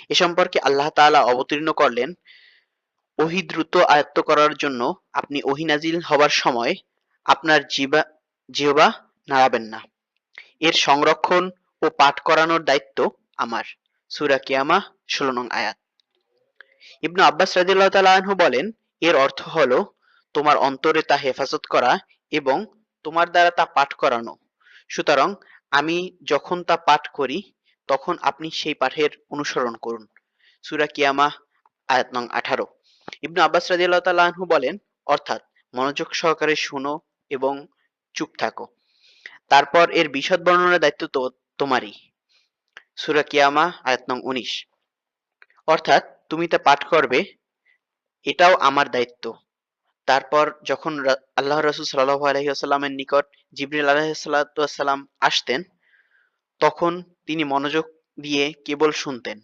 এ সম্পর্কে আল্লাহ তাআলা অবতীর্ণ করলেন, ওহী দ্রুত আয়ত্ত করার জন্য আপনি ওহী নাজিল হবার সময় আপনার জিহ্বা নাড়াবেন না। এর সংরক্ষণ ও পাঠ করানোর দায়িত্ব আমার। সূরা কিয়ামাহ ১৬ নং আয়াত। ইবনু আব্বাস রাদিয়াল্লাহু তাআলা আনহু বলেন, এর অর্থ হলো তোমার অন্তরে তা হেফাজত করা এবং তোমার দ্বারা তা পাঠ করানো। সুতরাং আমি যখন তা পাঠ করি তখন আপনি সেই পাঠের অনুসরণ করুন। সূরা কিয়ামাহ আয়াত নং ১৮। ইবনু আব্বাস রাদিয়াল্লাহু তাআলা আনহু বলেন, অর্থাৎ মনোযোগ সহকারে শোনো এবং চুপ থাকো। তারপর এর বিশদ বর্ণনার দায়িত্ব তো তোমারই। সূরা কিয়ামাহ আয়াত নং ১৯। অর্থাৎ তুমি তা পাঠ করবে, এটাও আমার দায়িত্ব। তারপর যখন আল্লাহর রাসূল সাল্লাল্লাহু আলাইহি ওয়াসাল্লামের নিকট জিবরিল আলাইহিস সালাতু ওয়াস সালাম আসতেন, তখন তিনি মনোযোগ দিয়ে কেবল শুনতেন।